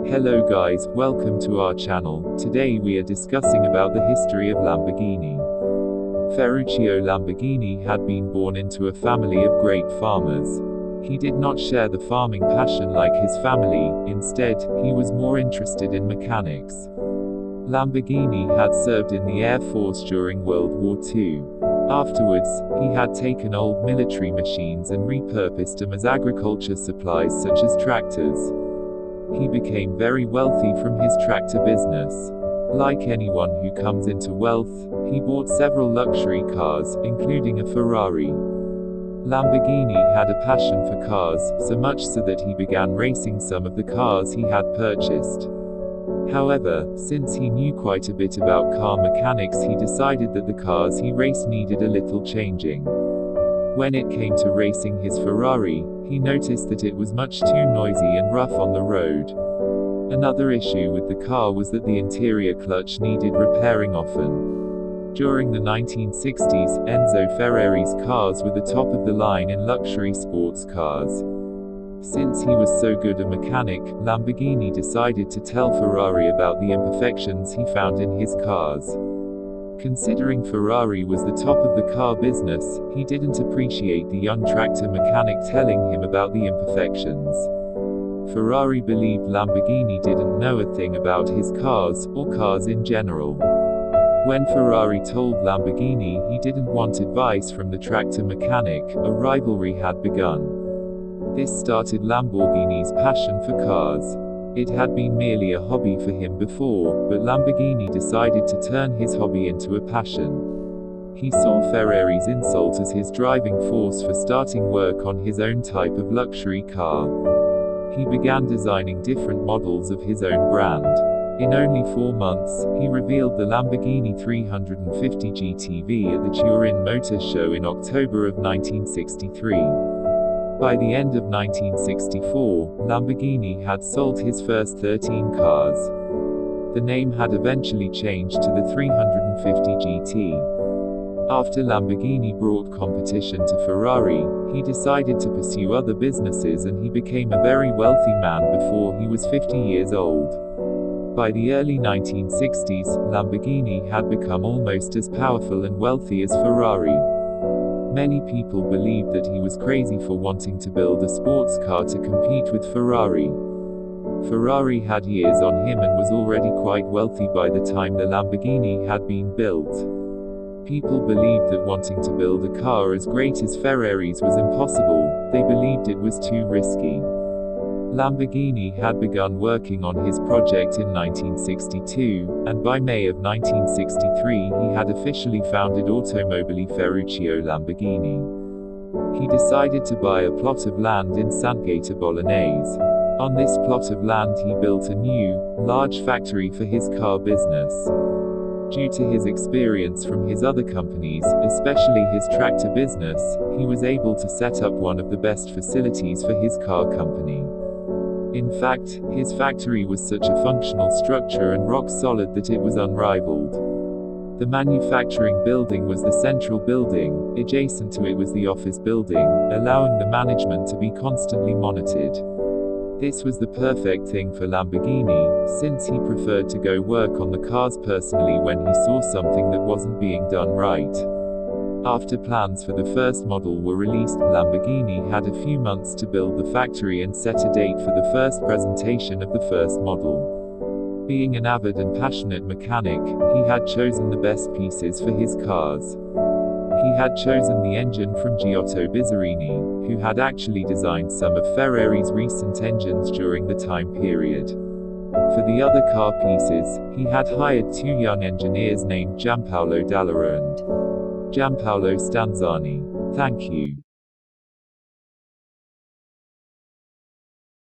Hello guys, welcome to our channel. Today we are discussing about the history of Lamborghini. Ferruccio Lamborghini had been born into a family of great farmers. He did not share the farming passion like his family, instead, he was more interested in mechanics. Lamborghini had served in the Air Force during World War II. Afterwards, he had taken old military machines and repurposed them as agriculture supplies such as tractors. He became very wealthy from his tractor business. Like anyone who comes into wealth, he bought several luxury cars, including a Ferrari. Lamborghini had a passion for cars, so much so that he began racing some of the cars he had purchased. However, since he knew quite a bit about car mechanics, he decided that the cars he raced needed a little changing. When it came to racing his Ferrari, he noticed that it was much too noisy and rough on the road. Another issue with the car was that the interior clutch needed repairing often. During the 1960s, Enzo Ferrari's cars were the top of the line in luxury sports cars. Since he was so good a mechanic, Lamborghini decided to tell Ferrari about the imperfections he found in his cars. Considering Ferrari was the top of the car business, he didn't appreciate the young tractor mechanic telling him about the imperfections. Ferrari believed Lamborghini didn't know a thing about his cars, or cars in general. When Ferrari told Lamborghini he didn't want advice from the tractor mechanic, a rivalry had begun. This started Lamborghini's passion for cars. It had been merely a hobby for him before, but Lamborghini decided to turn his hobby into a passion. He saw Ferrari's insult as his driving force for starting work on his own type of luxury car. He began designing different models of his own brand. In only 4 months, he revealed the Lamborghini 350 GTV at the Turin Motor Show in October of 1963. By the end of 1964, Lamborghini had sold his first 13 cars. The name had eventually changed to the 350 GT. After Lamborghini brought competition to Ferrari, he decided to pursue other businesses and he became a very wealthy man before he was 50 years old. By the early 1960s, Lamborghini had become almost as powerful and wealthy as Ferrari. Many people believed that he was crazy for wanting to build a sports car to compete with Ferrari. Ferrari had years on him and was already quite wealthy by the time the Lamborghini had been built. People believed that wanting to build a car as great as Ferrari's was impossible. They believed it was too risky. Lamborghini had begun working on his project in 1962, and by May of 1963 he had officially founded Automobili Ferruccio Lamborghini. He decided to buy a plot of land in Sant'Agata Bolognese. On this plot of land he built a new, large factory for his car business. Due to his experience from his other companies, especially his tractor business, he was able to set up one of the best facilities for his car company. In fact, his factory was such a functional structure and rock solid that it was unrivaled. The manufacturing building was the central building, adjacent to it was the office building, allowing the management to be constantly monitored. This was the perfect thing for Lamborghini, since he preferred to go work on the cars personally when he saw something that wasn't being done right. After plans for the first model were released, Lamborghini had a few months to build the factory and set a date for the first presentation of the first model. Being an avid and passionate mechanic, he had chosen the best pieces for his cars. He had chosen the engine from Giotto Bizzarini, who had actually designed some of Ferrari's recent engines during the time period. For the other car pieces, he had hired 2 young engineers named Giampaolo Dallaro and Giampaolo Stanzani. Thank you.